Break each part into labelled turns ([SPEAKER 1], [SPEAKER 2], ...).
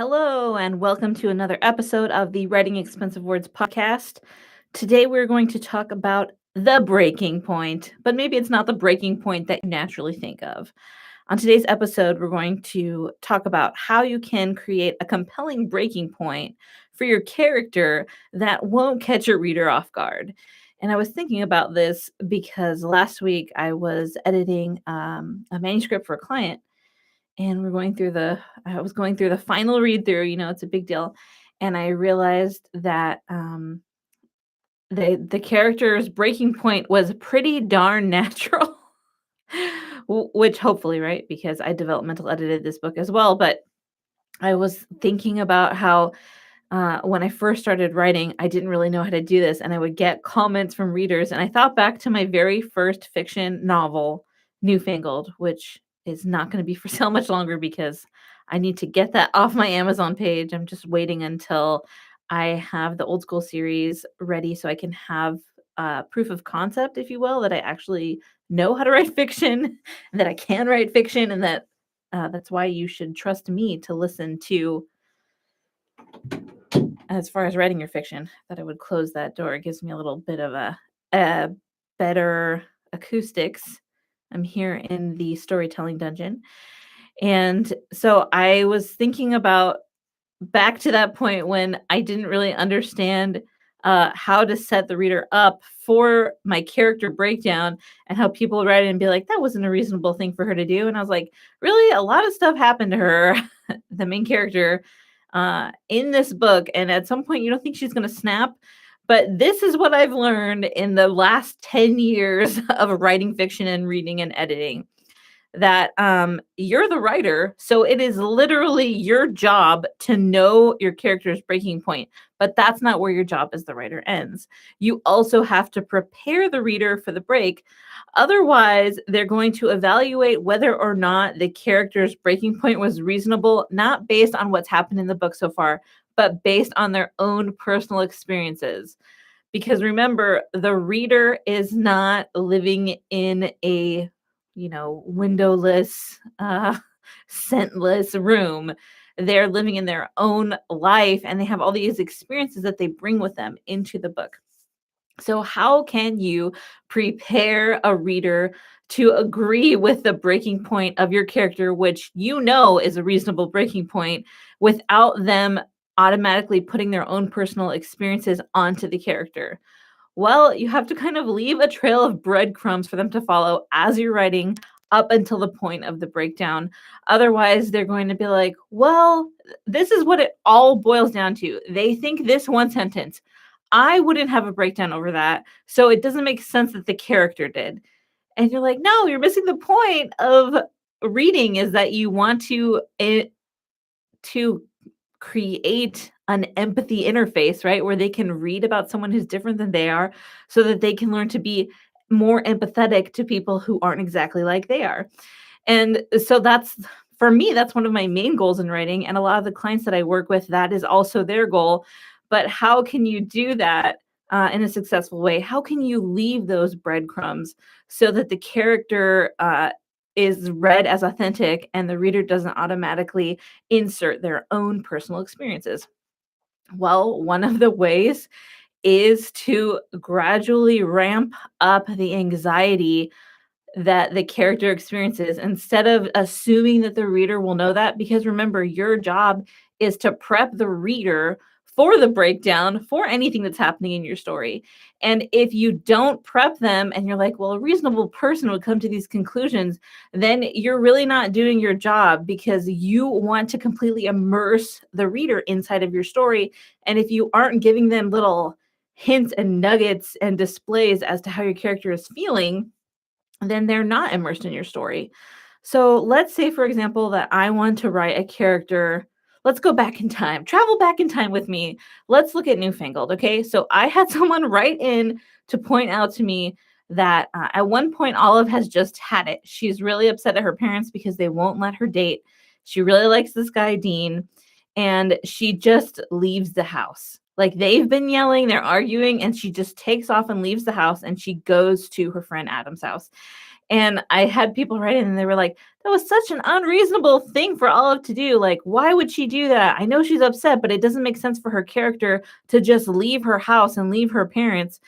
[SPEAKER 1] Hello, and welcome to another episode of the Writing Expensive Words podcast. Today, we're going to talk about the breaking point, but maybe it's not the breaking point that you naturally think of. On today's episode, we're going to talk about how you can create a compelling breaking point for your character that won't catch your reader off guard. And I was thinking about this because last week I was editing a manuscript for a client, and I was going through the final read through, it's a big deal. And I realized that the character's breaking point was pretty darn natural. Which hopefully, right? Because I developmental edited this book as well. But I was thinking about how when I first started writing, I didn't really know how to do this, and I would get comments from readers. And I thought back to my very first fiction novel, Newfangled, which is not going to be for sale much longer because I need to get that off my Amazon page. I'm just waiting until I have the old school series ready so I can have proof of concept, if you will, that I actually know how to write fiction, and that I can write fiction, and that that's why you should trust me to listen to as far as writing your fiction, that I would close that door. It gives me a little bit of a better acoustics. I'm here in the storytelling dungeon. And so I was thinking about back to that point when I didn't really understand how to set the reader up for my character breakdown, and how people would write it and be like, that wasn't a reasonable thing for her to do. And I was like, really? A lot of stuff happened to her, the main character, in this book. And at some point, you don't think she's going to snap. But this is what I've learned in the last 10 years of writing fiction and reading and editing, that you're the writer, so it is literally your job to know your character's breaking point. But that's not where your job as the writer ends. You also have to prepare the reader for the break. Otherwise, they're going to evaluate whether or not the character's breaking point was reasonable, not based on what's happened in the book so far, but based on their own personal experiences. Because remember, the reader is not living in a windowless, scentless room. They're living in their own life, and they have all these experiences that they bring with them into the book. So how can you prepare a reader to agree with the breaking point of your character, which is a reasonable breaking point, without them automatically putting their own personal experiences onto the character? Well, you have to kind of leave a trail of breadcrumbs for them to follow as you're writing up until the point of the breakdown. Otherwise, they're going to be like, well, this is what it all boils down to. They think this one sentence. I wouldn't have a breakdown over that. So it doesn't make sense that the character did. And you're like, no, you're missing the point of reading, is that you want to create an empathy interface, right? Where they can read about someone who's different than they are, so that they can learn to be more empathetic to people who aren't exactly like they are. And so for me, that's one of my main goals in writing. And a lot of the clients that I work with, that is also their goal. But how can you do that in a successful way? How can you leave those breadcrumbs so that the character is read as authentic and the reader doesn't automatically insert their own personal experiences? Well, one of the ways is to gradually ramp up the anxiety that the character experiences, instead of assuming that the reader will know that. Because remember, your job is to prep the reader for the breakdown, for anything that's happening in your story. And if you don't prep them and you're like, well, a reasonable person would come to these conclusions, then you're really not doing your job, because you want to completely immerse the reader inside of your story. And if you aren't giving them little hints and nuggets and displays as to how your character is feeling, then they're not immersed in your story. So let's say, for example, that I want to write a character. Let's go back in time, travel back in time with me. Let's look at Newfangled. Okay. So I had someone write in to point out to me that at one point, Olive has just had it. She's really upset at her parents because they won't let her date. She really likes this guy, Dean, and she just leaves the house. Like, they've been yelling, they're arguing, and she just takes off and leaves the house, and she goes to her friend Adam's house. And I had people write in and they were like, that was such an unreasonable thing for Olive to do. Like, why would she do that? I know she's upset, but it doesn't make sense for her character to just leave her house and leave her parents.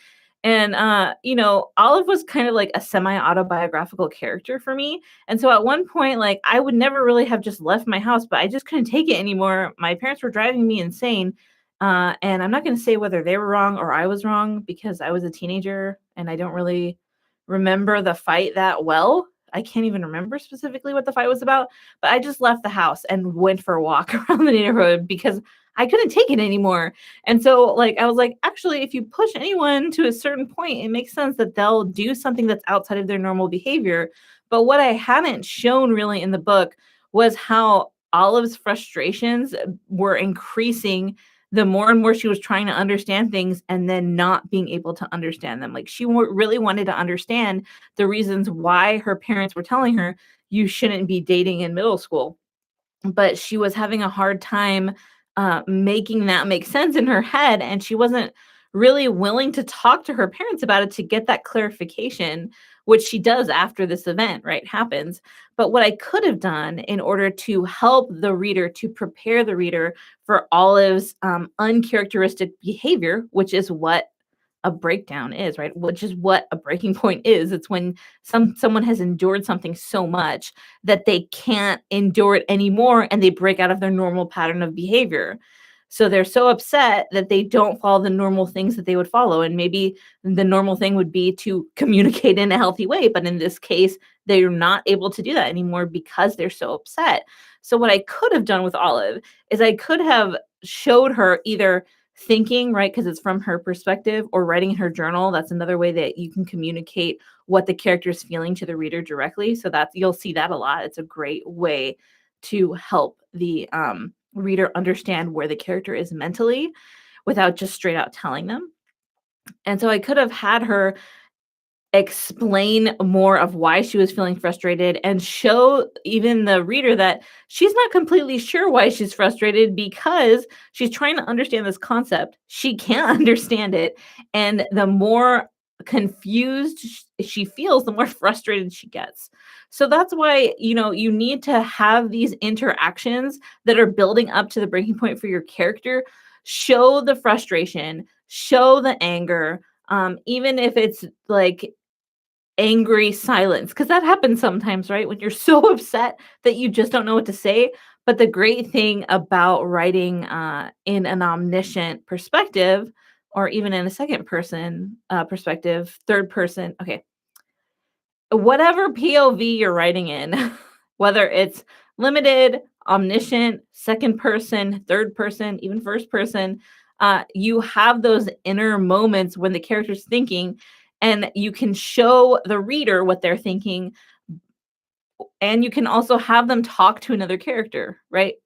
[SPEAKER 1] And Olive was kind of like a semi-autobiographical character for me. And so at one point, like I would never really have just left my house, but I just couldn't take it anymore. My parents were driving me insane. And I'm not going to say whether they were wrong or I was wrong because I was a teenager and I don't really remember the fight that well. I can't even remember specifically what the fight was about, but I just left the house and went for a walk around the neighborhood because I couldn't take it anymore. And so, like, I was like, actually, if you push anyone to a certain point, it makes sense that they'll do something that's outside of their normal behavior. But what I hadn't shown really in the book was how Olive's frustrations were increasing the more and more she was trying to understand things and then not being able to understand them. Like she really wanted to understand the reasons why her parents were telling her you shouldn't be dating in middle school, but she was having a hard time making that make sense in her head, and she wasn't really willing to talk to her parents about it to get that clarification, which she does after this event, right, happens. But what I could have done in order to help the reader, to prepare the reader for Olive's uncharacteristic behavior, which is what a breakdown is, right? Which is what a breaking point is. It's when someone has endured something so much that they can't endure it anymore and they break out of their normal pattern of behavior. So they're so upset that they don't follow the normal things that they would follow. And maybe the normal thing would be to communicate in a healthy way. But in this case, they're not able to do that anymore because they're so upset. So what I could have done with Olive is I could have showed her either thinking, right? Because it's from her perspective, or writing in her journal. That's another way that you can communicate what the character is feeling to the reader directly. So that's you'll see that a lot. It's a great way to help the reader understand where the character is mentally without just straight out telling them. And so I could have had her explain more of why she was feeling frustrated and show even the reader that she's not completely sure why she's frustrated because she's trying to understand this concept. She can't understand it. And the more confused she feels, the more frustrated she gets. So that's why, you need to have these interactions that are building up to the breaking point for your character. Show the frustration, show the anger, even if it's like angry silence, because that happens sometimes, right? When you're so upset that you just don't know what to say. But the great thing about writing in an omniscient perspective, or even in a second person perspective, third person, okay, whatever POV you're writing in, whether it's limited, omniscient, second person, third person, even first person, you have those inner moments when the character's thinking, and you can show the reader what they're thinking, and you can also have them talk to another character, right?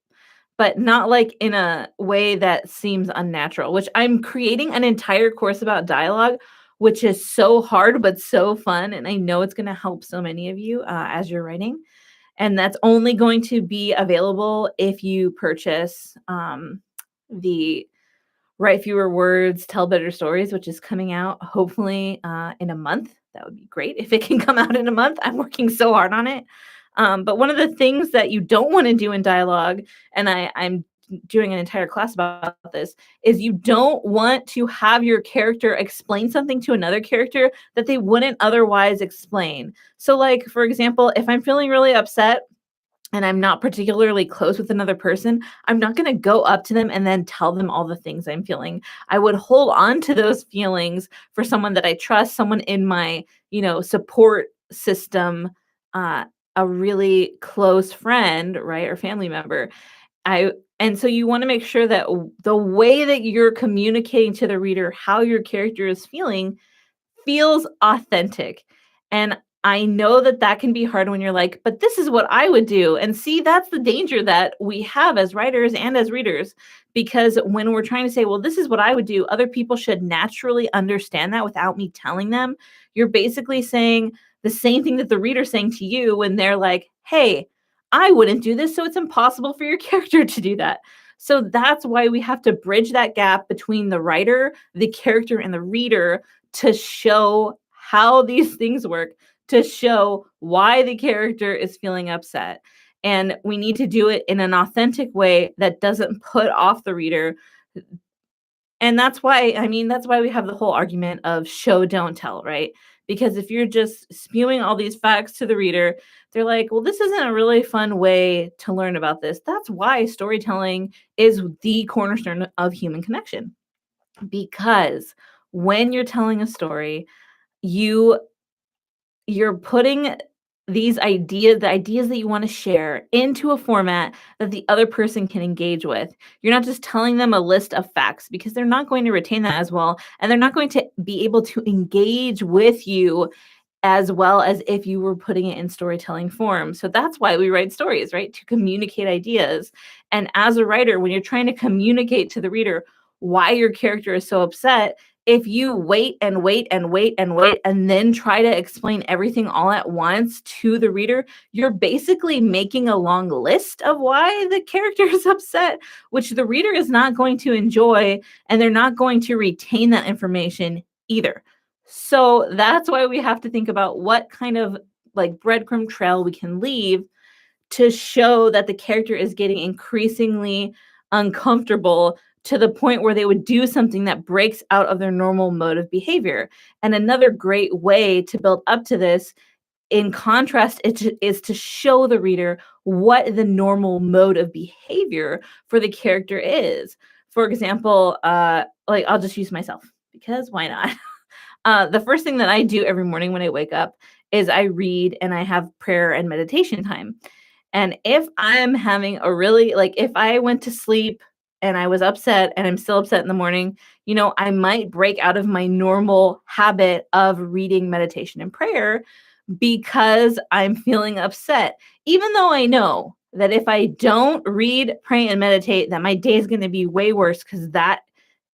[SPEAKER 1] But not like in a way that seems unnatural, which I'm creating an entire course about dialogue, which is so hard but so fun. And I know it's going to help so many of you as you're writing. And that's only going to be available if you purchase the Write Fewer Words, Tell Better Stories, which is coming out hopefully in a month. That would be great if it can come out in a month. I'm working so hard on it. But one of the things that you don't want to do in dialogue, and I'm doing an entire class about this, is you don't want to have your character explain something to another character that they wouldn't otherwise explain. So, like, for example, if I'm feeling really upset, and I'm not particularly close with another person, I'm not going to go up to them and then tell them all the things I'm feeling. I would hold on to those feelings for someone that I trust, someone in my, support system, uh, a really close friend, right, or family member. I and so you want to make sure that the way that you're communicating to the reader how your character is feels authentic. And I know that that can be hard when you're like, but this is what I would do. And see, that's the danger that we have as writers and as readers, because when we're trying to say, well, this is what I would do, other people should naturally understand that without me telling them. You're basically saying the same thing that the reader's saying to you when they're like, hey, I wouldn't do this. So it's impossible for your character to do that. So that's why we have to bridge that gap between the writer, the character, and the reader to show how these things work, to show why the character is feeling upset. And we need to do it in an authentic way that doesn't put off the reader. And that's why, I mean, that's why we have the whole argument of show, don't tell, right? Because if you're just spewing all these facts to the reader, they're like, well, this isn't a really fun way to learn about this. That's why storytelling is the cornerstone of human connection. Because when you're telling a story, you you're putting the ideas that you want to share into a format that the other person can engage with. You're not just telling them a list of facts because they're not going to retain that as well, and they're not going to be able to engage with you as well as if you were putting it in storytelling form. So that's why we write stories, right? To communicate ideas. And as a writer, when you're trying to communicate to the reader why your character is so upset, if you wait and wait and wait and wait and then try to explain everything all at once to the reader, you're basically making a long list of why the character is upset, which the reader is not going to enjoy, and they're not going to retain that information either. So that's why we have to think about what kind of like breadcrumb trail we can leave to show that the character is getting increasingly uncomfortable to the point where they would do something that breaks out of their normal mode of behavior. And another great way to build up to this, in contrast, is to show the reader what the normal mode of behavior for the character is. For example, like I'll just use myself because why not? The first thing that I do every morning when I wake up is I read and I have prayer and meditation time. And if I'm having a really like if I went to sleep and I was upset and I'm still upset in the morning, I might break out of my normal habit of reading meditation and prayer because I'm feeling upset. Even though I know that if I don't read, pray, and meditate, that my day is going to be way worse because that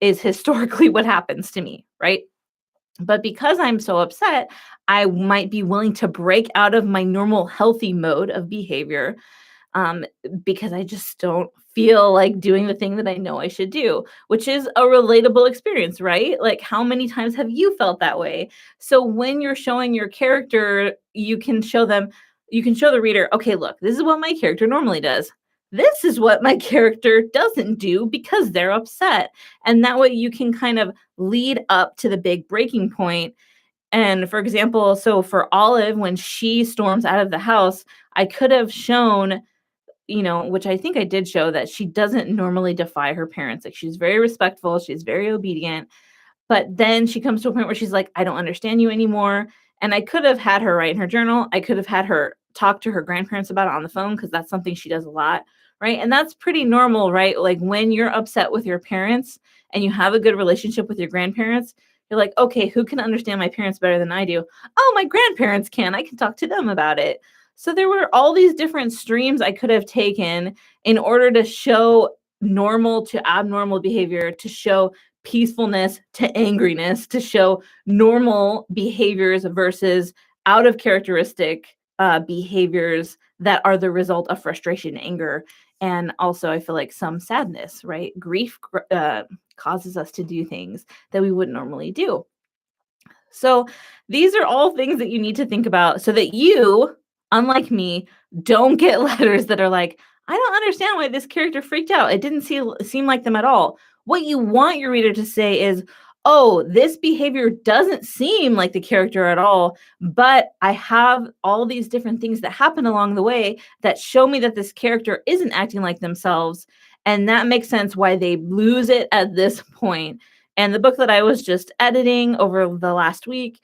[SPEAKER 1] is historically what happens to me, right? But because I'm so upset, I might be willing to break out of my normal healthy mode of behavior, um, because I just don't feel like doing the thing that I know I should do, which is a relatable experience, right? Like, how many times have you felt that way? So when you're showing your character, you can show the reader, okay, look, this is what my character normally does. This is what my character doesn't do because they're upset. And that way you can kind of lead up to the big breaking point. And for example, so for Olive, when she storms out of the house, I could have shown, which I think I did show, that she doesn't normally defy her parents. Like, she's very respectful, she's very obedient, but then she comes to a point where she's like, I don't understand you anymore. And I could have had her write in her journal. I could have had her talk to her grandparents about it on the phone because that's something she does a lot. Right. And that's pretty normal, right? Like when you're upset with your parents and you have a good relationship with your grandparents, you're like, okay, who can understand my parents better than I do? Oh, my grandparents can. I can talk to them about it. So there were all these different streams I could have taken in order to show normal to abnormal behavior, to show peacefulness to angriness, to show normal behaviors versus out of characteristic behaviors that are the result of frustration, anger, and also I feel like some sadness, right? Grief causes us to do things that we wouldn't normally do. So these are all things that you need to think about so that you, unlike me, don't get letters that are like, I don't understand why this character freaked out. It didn't seem like them at all. What you want your reader to say is, oh, this behavior doesn't seem like the character at all, but I have all these different things that happen along the way that show me that this character isn't acting like themselves. And that makes sense why they lose it at this point. And the book that I was just editing over the last week,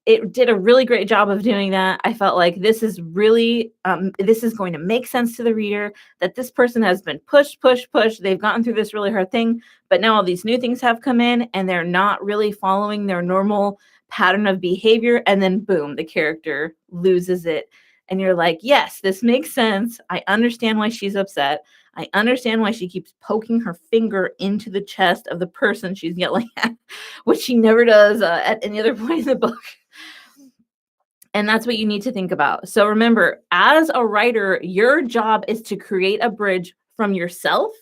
[SPEAKER 1] it did a really great job of doing that. I felt like this is going to make sense to the reader, that this person has been pushed, pushed, pushed. They've gotten through this really hard thing, but now all these new things have come in and they're not really following their normal pattern of behavior. And then boom, the character loses it. And you're like, yes, this makes sense. I understand why she's upset. I understand why she keeps poking her finger into the chest of the person she's yelling at, which she never does at any other point in the book. And that's what you need to think about. So remember, as a writer, your job is to create a bridge from yourself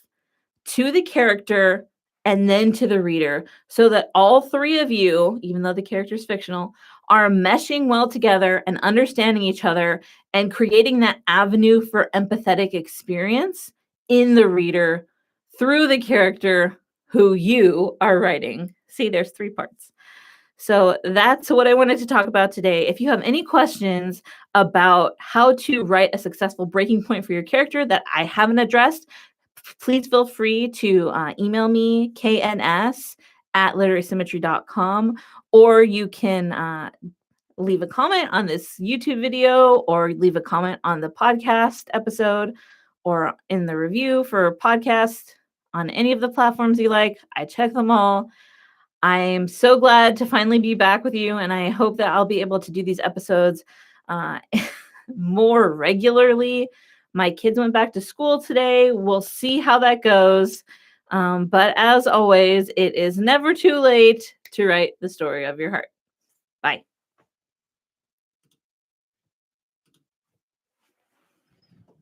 [SPEAKER 1] to the character and then to the reader so that all three of you, even though the character is fictional, are meshing well together and understanding each other and creating that avenue for empathetic experience in the reader through the character who you are writing. See, there's 3 parts. So that's what I wanted to talk about today. If you have any questions about how to write a successful breaking point for your character that I haven't addressed, please feel free to email me, kns@literarysymmetry.com, or you can leave a comment on this YouTube video or leave a comment on the podcast episode or in the review for podcast on any of the platforms you like. I check them all. I'm so glad to finally be back with you, and I hope that I'll be able to do these episodes uh, more regularly. My kids went back to school today. We'll see how that goes. But as always, it is never too late to write the story of your heart. Bye.